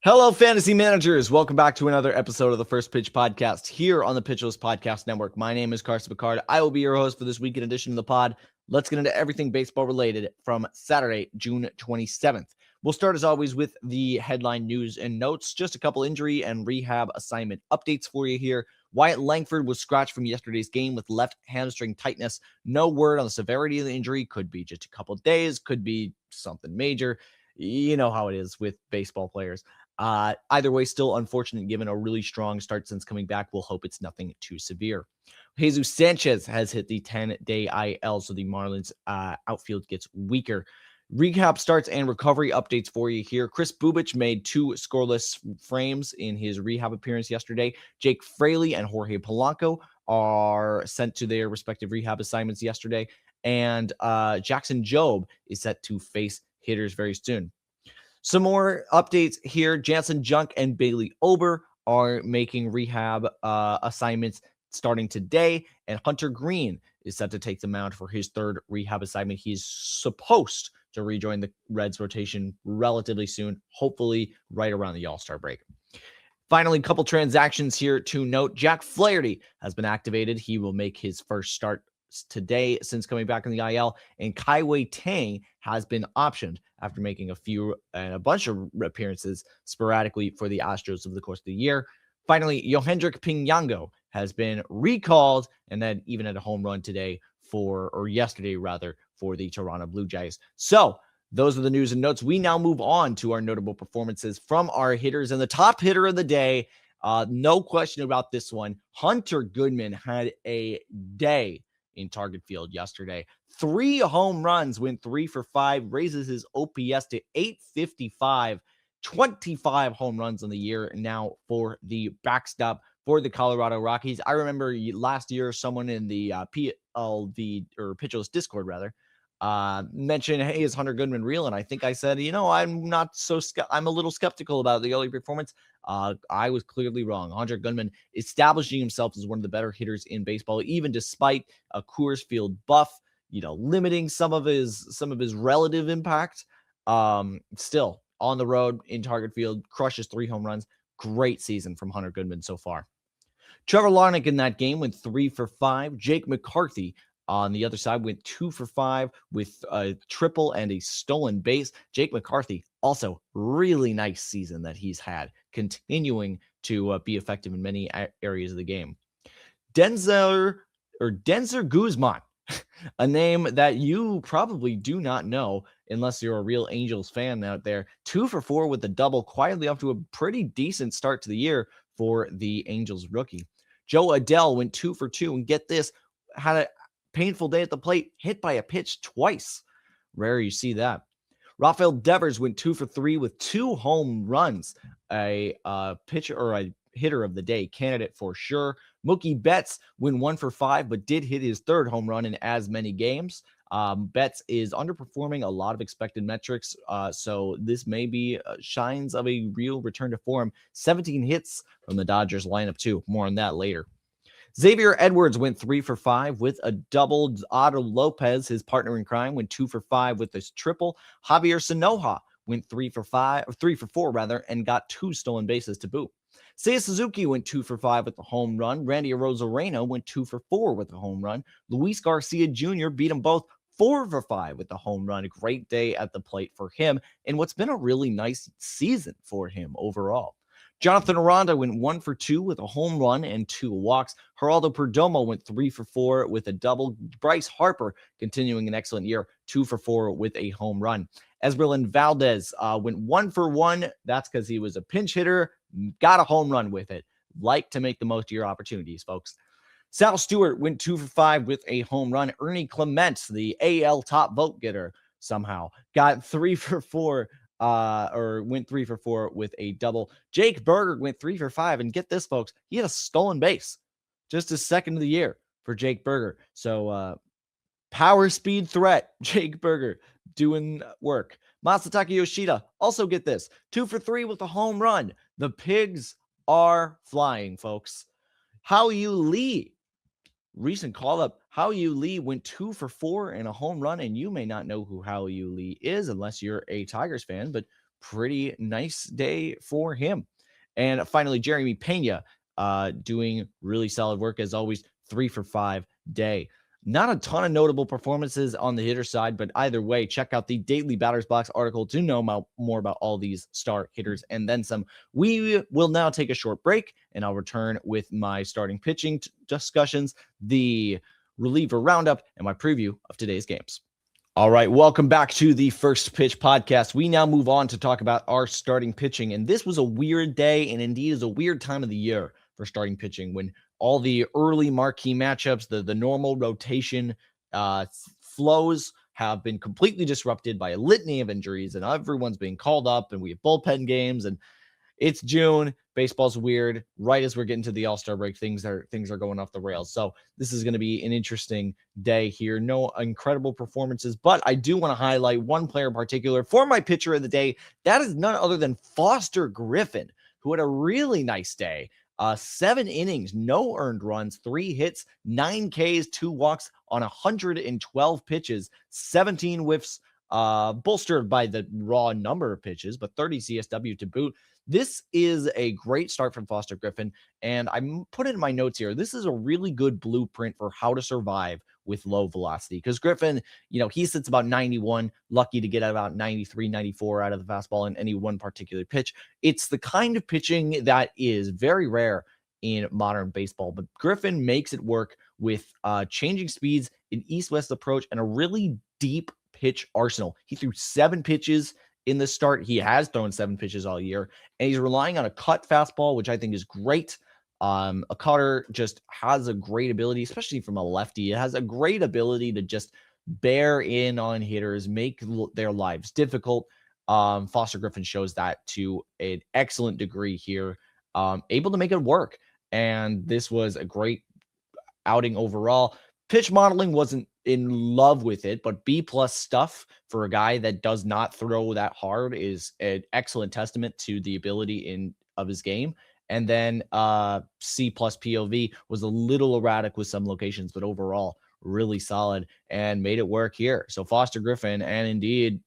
Hello, fantasy managers. Welcome back to another episode of the First Pitch Podcast here on the Pitcherless Podcast Network. My name is Carson Picard. I will be your host for this weekend edition of the pod. Let's get into everything baseball related from Saturday, June 27th. We'll start, as always, with the headline news and notes. Just a couple injury and rehab assignment updates for you here. Wyatt Langford was scratched from yesterday's game with left hamstring tightness. No word on the severity of the injury. Could be just a couple days, could be something major. You know how it is with baseball players. Either way, still unfortunate given a really strong start since coming back. We'll hope it's nothing too severe. Jesus Sanchez has hit the 10-day IL, so the Marlins outfield gets weaker. Recap starts and recovery updates for you here. Chris Bubich made 2 scoreless frames in his rehab appearance yesterday. Jake Fraley and Jorge Polanco are sent to their respective rehab assignments yesterday. And Jackson Jobe is set to face hitters very soon. Some more updates here. Jansen Junk and Bailey Ober are making rehab assignments starting today, and Hunter Green is set to take the mound for his 3rd rehab assignment. He's supposed to rejoin the Reds rotation relatively soon, hopefully right around the All-Star break. Finally, a couple transactions here to note. Jack Flaherty has been activated. He will make his first start today since coming back in the IL, and Kai-Wei Tang has been optioned after making a bunch of appearances sporadically for the Astros over the course of the year. Finally, Yohendrick Pinango has been recalled and then even had a home run yesterday for the Toronto Blue Jays. So those are the news and notes. We now move on to our notable performances from our hitters, and the top hitter of the day, no question about this one, Hunter Goodman had a day in Target Field yesterday. 3 home runs, went 3 for 5, raises his OPS to 855, 25 home runs on the year now for the backstop for the Colorado Rockies. I remember last year someone in the PLV or Pitcherless Discord mentioned, hey, is Hunter Goodman real? And I think I said, I'm a little skeptical about the early performance. I was clearly wrong. Hunter Goodman establishing himself as one of the better hitters in baseball, even despite a Coors Field buff, limiting some of his relative impact. Still on the road in Target Field, crushes 3 home runs. Great season from Hunter Goodman so far. Trevor Larnach in that game went 3 for 5. Jake McCarthy on the other side went 2 for 5 with a triple and a stolen base. Jake McCarthy, also really nice season that he's had, continuing to be effective in many areas of the game. Denzer Guzman, a name that you probably do not know unless you're a real Angels fan out there. 2 for 4 with a double, quietly off to a pretty decent start to the year for the Angels rookie. Joe Adell went 2 for 2, and get this, had a painful day at the plate, hit by a pitch twice. Rare you see that. Rafael Devers went 2 for 3 with 2 home runs. A pitcher or a hitter of the day candidate for sure. Mookie Betts went 1 for 5, but did hit his 3rd home run in as many games. Betts is underperforming a lot of expected metrics, so this may be signs of a real return to form. 17 hits from the Dodgers lineup too. More on that later. Xavier Edwards went 3 for 5 with a double. Otto Lopez, his partner in crime, went 2 for 5 with his triple. Javier Sanoja went 3 for 4 and got 2 stolen bases to boot. Seiya Suzuki went 2 for 5 with a home run. Randy Arozarena went 2 for 4 with a home run. Luis Garcia Jr. beat them both 4 for 5 with a home run. A great day at the plate for him, and what's been a really nice season for him overall. Jonathan Aranda went 1 for 2 with a home run and 2 walks. Geraldo Perdomo went 3 for 4 with a double. Bryce Harper continuing an excellent year, 2 for 4 with a home run. Esberlin Valdez went 1 for 1. That's because he was a pinch hitter, got a home run with it. Like to make the most of your opportunities, folks. Sal Stewart went 2 for 5 with a home run. Ernie Clement, the AL top vote getter, somehow got 3 for 4. Went 3 for 4 with a double. Jake Berger went 3 for 5, and get this, folks, he had a stolen base. Just his 2nd of the year for Jake Berger. So power speed threat, Jake Berger doing work. Masataka Yoshida, also get this, 2 for 3 with a home run. The Pigs are flying, folks. Hao-Yu Lee, recent call-up, Hao-Yu Lee went 2 for 4 and a home run, and you may not know who Hao-Yu Lee is unless you're a Tigers fan, but pretty nice day for him. And finally, Jeremy Pena doing really solid work as always, 3 for 5 day. Not a ton of notable performances on the hitter side, but either way, check out the Daily Batters Box article to know more about all these star hitters and then some. We will now take a short break, and I'll return with my starting pitching discussions, the reliever roundup, and my preview of today's games. All right, welcome back to the First Pitch Podcast. We now move on to talk about our starting pitching, and this was a weird day, and indeed is a weird time of the year for starting pitching when all the early marquee matchups, the normal rotation flows have been completely disrupted by a litany of injuries, and everyone's being called up, and we have bullpen games, and it's June. Baseball's weird. Right as we're getting to the All-Star break, things are going off the rails. So this is going to be an interesting day here. No incredible performances, but I do want to highlight one player in particular for my pitcher of the day. That is none other than Foster Griffin, who had a really nice day. 7 innings, no earned runs, 3 hits, 9 Ks, 2 walks on 112 pitches, 17 whiffs, bolstered by the raw number of pitches, but 30 CSW to boot. This is a great start from Foster Griffin, and I put it in my notes here. This is a really good blueprint for how to survive with low velocity, because Griffin, he sits about 91, lucky to get about 93, 94 out of the fastball in any one particular pitch. It's the kind of pitching that is very rare in modern baseball, but Griffin makes it work with changing speeds, an east-west approach, and a really deep pitch arsenal. He threw 7 pitches in the start. He has thrown 7 pitches all year, and he's relying on a cut fastball, which I think is great. A cutter just has a great ability, especially from a lefty. It has a great ability to just bear in on hitters, make their lives difficult. Foster Griffin shows that to an excellent degree here, able to make it work. And this was a great outing overall. Pitch modeling wasn't in love with it, but B+ stuff for a guy that does not throw that hard is an excellent testament to the ability of his game. And then C+ POV was a little erratic with some locations, but overall really solid and made it work here. So Foster Griffin, and indeed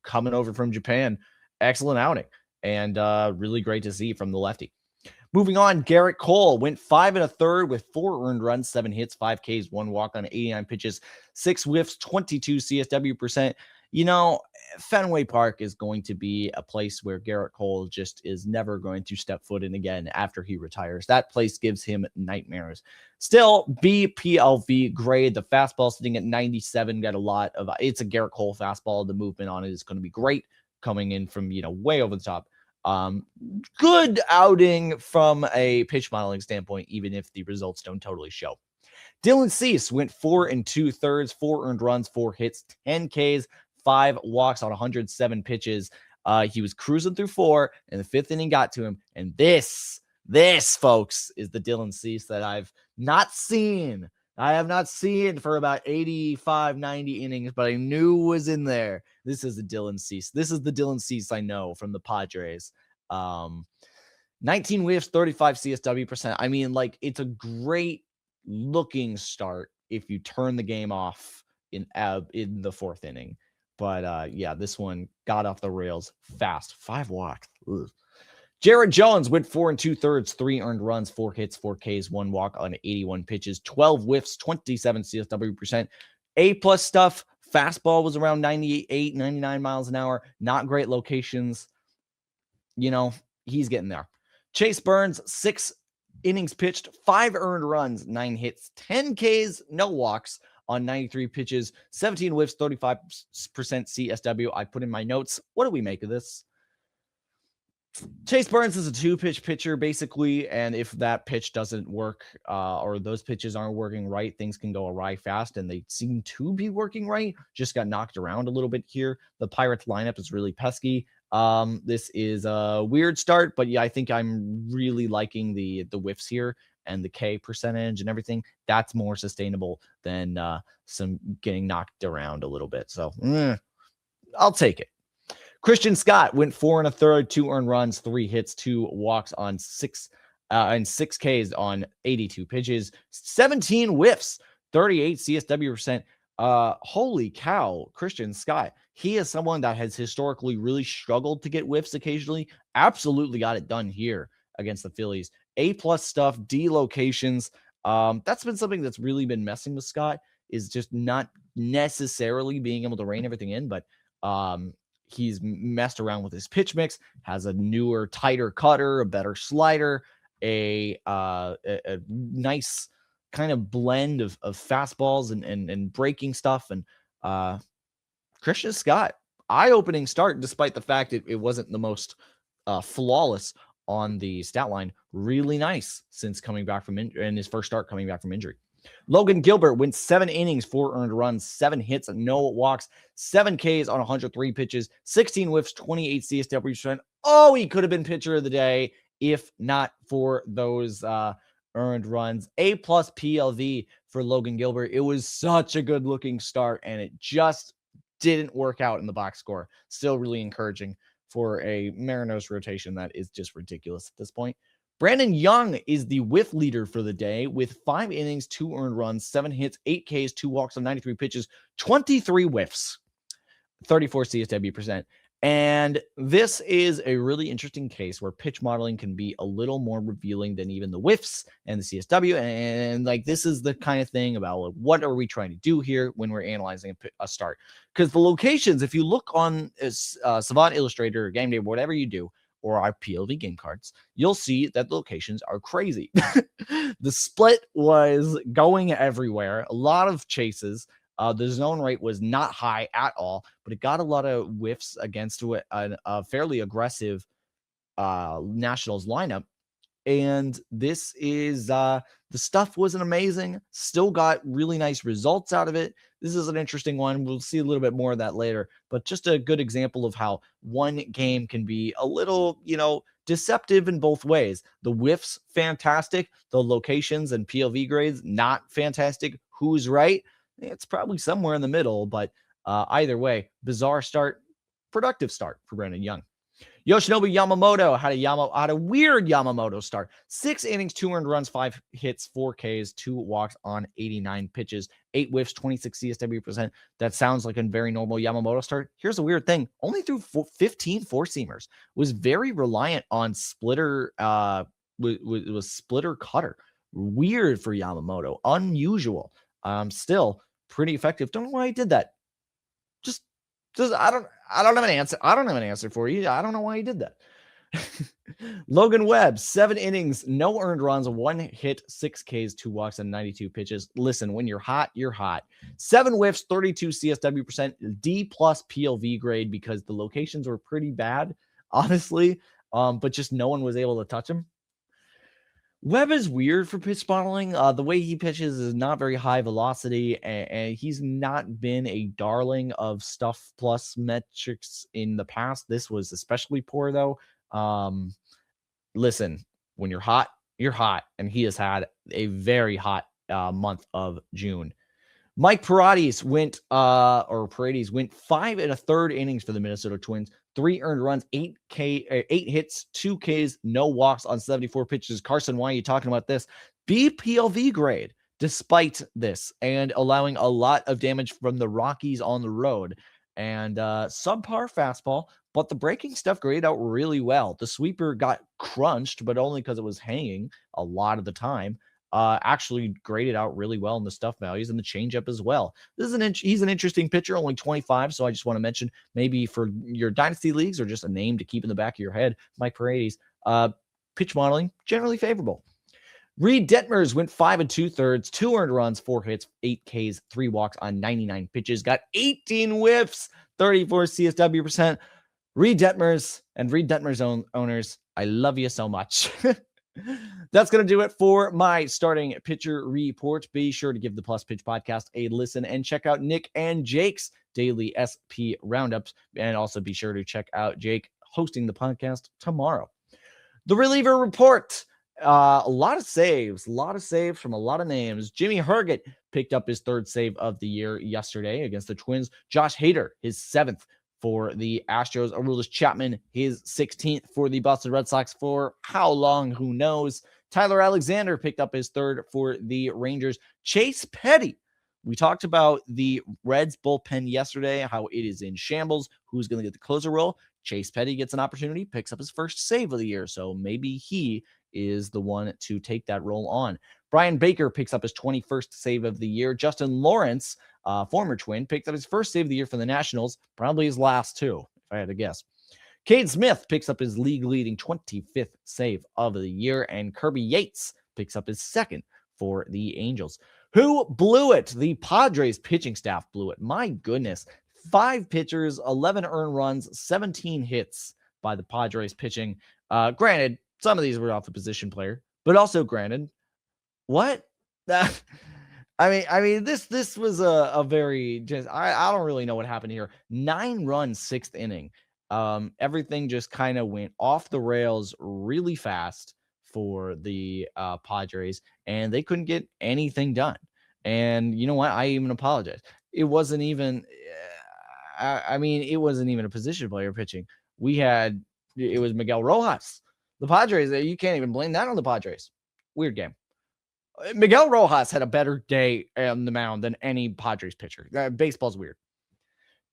coming over from Japan, excellent outing and really great to see from the lefty. Moving on, Garrett Cole went 5 1/3 with 4 earned runs, 7 hits, 5 Ks, 1 walk on 89 pitches, 6 whiffs, 22 CSW percent. Fenway Park is going to be a place where Garrett Cole just is never going to step foot in again after he retires. That place gives him nightmares. Still, BPLV grade. The fastball sitting at 97 got a lot of, it's a Garrett Cole fastball. The movement on it is going to be great coming in from, way over the top. Good outing from a pitch modeling standpoint, even if the results don't totally show. Dylan Cease went 4 2/3, 4 earned runs, 4 hits, 10 Ks, 5 walks on 107 pitches. He was cruising through 4, and the 5th inning got to him. And this, folks, is the Dylan Cease that I've not seen. I have not seen for about 85, 90 innings, but I knew was in there. This is the Dylan Cease. This is the Dylan Cease I know from the Padres. 19 whiffs, 35 CSW percent. I mean, it's a great looking start if you turn the game off in the 4th inning. But this one got off the rails fast. 5 walks. Ugh. Jared Jones went 4 2/3, 3 earned runs, 4 hits, 4 Ks, 1 walk on 81 pitches, 12 whiffs, 27 CSW percent. A+ stuff. Fastball was around 98, 99 miles an hour. Not great locations. He's getting there. Chase Burns, 6 innings pitched, 5 earned runs, 9 hits, 10 Ks, no walks on 93 pitches, 17 whiffs, 35% CSW. I put in my notes. What do we make of this? Chase Burns is a 2-pitch pitcher, basically, and if that pitch doesn't work or those pitches aren't working right, things can go awry fast, and they seem to be working right. Just got knocked around a little bit here. The Pirates lineup is really pesky. This is a weird start, but yeah, I think I'm really liking the whiffs here and the K percentage and everything. That's more sustainable than some getting knocked around a little bit. So I'll take it. Christian Scott went 4 1/3, 2 earned runs, 3 hits, 2 walks on 6 Ks on 82 pitches, 17 whiffs, 38 CSW percent. Holy cow, Christian Scott. He is someone that has historically really struggled to get whiffs occasionally. Absolutely got it done here against the Phillies. A+ stuff, D locations. That's been something that's really been messing with Scott, is just not necessarily being able to rein everything in, but he's messed around with his pitch mix, has a newer, tighter cutter, a better slider, a nice kind of blend of fastballs and breaking stuff. And Christian Scott, eye-opening start, despite the fact it wasn't the most flawless on the stat line. Really nice since coming back from in his first start coming back from injury. Logan Gilbert went 7 innings, 4 earned runs, 7 hits, no walks, 7 Ks on 103 pitches, 16 whiffs, 28 CSW%. Oh, he could have been pitcher of the day if not for those earned runs. A+ PLV for Logan Gilbert. It was such a good looking start, and it just didn't work out in the box score. Still really encouraging for a Mariners rotation that is just ridiculous at this point. Brandon Young is the whiff leader for the day with 5 innings, 2 earned runs, 7 hits, 8 Ks, 2 walks on 93 pitches, 23 whiffs, 34 CSW%. And this is a really interesting case where pitch modeling can be a little more revealing than even the whiffs and the CSW. And like, this is the kind of thing about like, what are we trying to do here when we're analyzing a start? Because the locations, if you look on Savant Illustrator or Game Day, whatever you do, or our PLV game cards, you'll see that the locations are crazy. The split was going everywhere, a lot of chases. The zone rate was not high at all, but it got a lot of whiffs against a fairly aggressive Nationals lineup. And this is the stuff wasn't amazing. Still got really nice results out of it. This is an interesting one. We'll see a little bit more of that later, but just a good example of how one game can be a little, deceptive in both ways. The whiffs, fantastic. The locations and PLV grades, not fantastic. Who's right? It's probably somewhere in the middle, but either way, bizarre start, productive start for Brandon Young. Yoshinobu Yamamoto had a weird Yamamoto start. 6 innings, 2 earned runs, 5 hits, 4 Ks, 2 walks on 89 pitches, 8 whiffs, 26 CSW%. That sounds like a very normal Yamamoto start. Here's a weird thing. Only threw 15 four-seamers. Was very reliant on splitter, was splitter cutter. Weird for Yamamoto. Unusual. Still pretty effective. Don't know why he did that. Just I don't have an answer. I don't have an answer for you. I don't know why he did that. Logan Webb, 7 innings, no earned runs, 1 hit, 6 Ks, 2 walks, and 92 pitches. Listen, when you're hot, you're hot. 7 whiffs, 32 CSW%, D+ PLV grade because the locations were pretty bad, honestly. But just no one was able to touch him. Webb is weird for pitch modeling. The way he pitches is not very high velocity, and he's not been a darling of stuff plus metrics in the past. This was especially poor, though. Listen, when you're hot, and he has had a very hot month of June. Mike Paredes went 5 1/3 innings for the Minnesota Twins, 3 earned runs, 8 hits, 2 Ks, no walks on 74 pitches. Carson, why are you talking about this? BPLV grade, despite this, and allowing a lot of damage from the Rockies on the road. And subpar fastball, but the breaking stuff graded out really well. The sweeper got crunched, but only because it was hanging a lot of the time. Actually graded out really well in the stuff values and the changeup as well. He's an interesting pitcher, only 25. So I just want to mention, maybe for your dynasty leagues or just a name to keep in the back of your head, Mike Paredes. Pitch modeling generally favorable. Reed Detmers went 5 2/3, 2 earned runs, 4 hits, 8 Ks, 3 walks on 99 pitches, got 18 whiffs, 34 CSW%. Reed Detmers and Reed Detmers owners, I love you so much. That's going to do it for my starting pitcher report. Be sure to give the Plus Pitch podcast a listen and check out Nick and Jake's daily SP roundups. And also be sure to check out Jake hosting the podcast tomorrow. The reliever report. A lot of saves from a lot of names. Jimmy Herget picked up his 3rd save of the year yesterday against the Twins. Josh Hader, his 7th for the Astros. Aroldis Chapman, his 16th for the Boston Red Sox. For how long, who knows? Tyler Alexander picked up his 3rd for the Rangers. Chase Petty We talked about the Reds bullpen yesterday, how it is in shambles. Who's going to get the closer role? Chase Petty gets an opportunity, picks up his first save of the year. So maybe he is the one to take that role on. Brian Baker picks up his 21st save of the year. Justin Lawrence, former Twin, picked up his first save of the year for the Nationals, probably his last too, if I had to guess. Cade Smith picks up his league-leading 25th save of the year, and Kirby Yates picks up his second for the Angels. Who blew it? The Padres pitching staff blew it. My goodness. 5 pitchers, 11 earned runs, 17 hits by the Padres pitching. Granted, some of these were off the position player, but also granted, what? I mean, this was a very just. I don't really know what happened here. 9 runs, 6th inning. Everything just kind of went off the rails really fast for the Padres, and they couldn't get anything done. And you know what? I even apologize. It wasn't even. I mean, it wasn't even a position player pitching. It was Miguel Rojas. The Padres. You can't even blame that on the Padres. Weird game. Miguel Rojas had a better day on the mound than any Padres pitcher. Baseball's weird.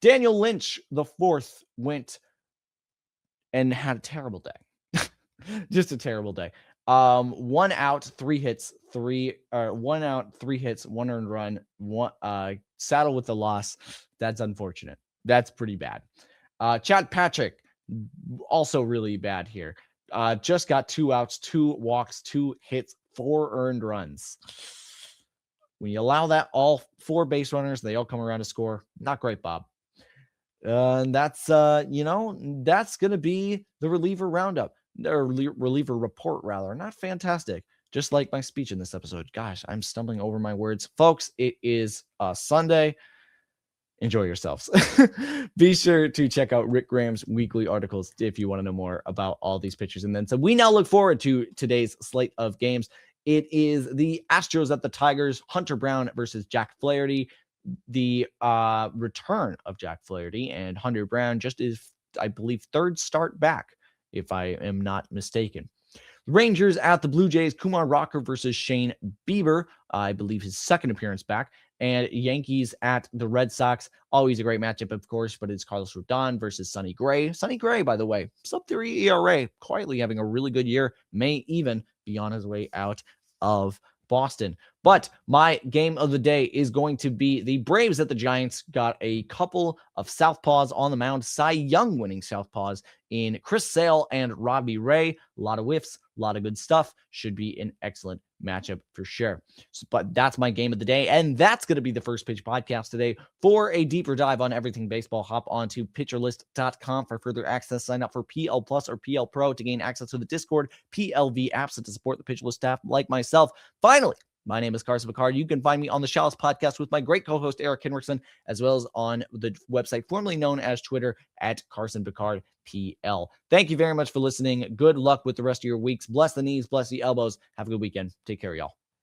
Daniel Lynch, the 4th, went and had a terrible day. Just a terrible day. 1 out, 3 hits, 1 out, 3 hits, 1 earned run, saddled with the loss. That's unfortunate. That's pretty bad. Chad Patrick, also really bad here. Just got 2 outs, 2 walks, 2 hits, 4 earned runs. When you allow that, all 4 base runners, they all come around to score. Not great, Bob. And that's that's going to be the reliever roundup, or reliever report rather. Not fantastic. Just like my speech in this episode. Gosh, I'm stumbling over my words. Folks, it is Sunday. Enjoy yourselves. Be sure to check out Rick Graham's weekly articles if you want to know more about all these pitchers. And then so we now look forward to today's slate of games. It is the Astros at the Tigers, Hunter Brown versus Jack Flaherty. The return of Jack Flaherty, and Hunter Brown just is, I believe, 3rd start back, if I am not mistaken. Rangers at the Blue Jays, Kumar Rocker versus Shane Bieber, I believe his 2nd appearance back. And Yankees at the Red Sox, always a great matchup, of course, but it's Carlos Rodon versus Sonny Gray. Sonny Gray, by the way, sub-3 ERA, quietly having a really good year, may even be on his way out of Boston. But my game of the day is going to be the Braves at the Giants. Got a couple of southpaws on the mound, Cy Young winning southpaws in Chris Sale and Robbie Ray. A lot of whiffs, a lot of good stuff. Should be an excellent matchup for sure. But that's my game of the day, and that's going to be the First Pitch podcast today. For a deeper dive on everything baseball, hop on to pitcherlist.com for further access. Sign up for PL Plus or PL Pro to gain access to the Discord, PLV apps, and to support the Pitcher List staff like myself. Finally, my name is Carson Picard. You can find me on the Chalice podcast with my great co-host Eric Henriksen, as well as on the website formerly known as Twitter at Carson Picard PL. Thank you very much for listening. Good luck with the rest of your weeks. Bless the knees, bless the elbows. Have a good weekend. Take care, y'all.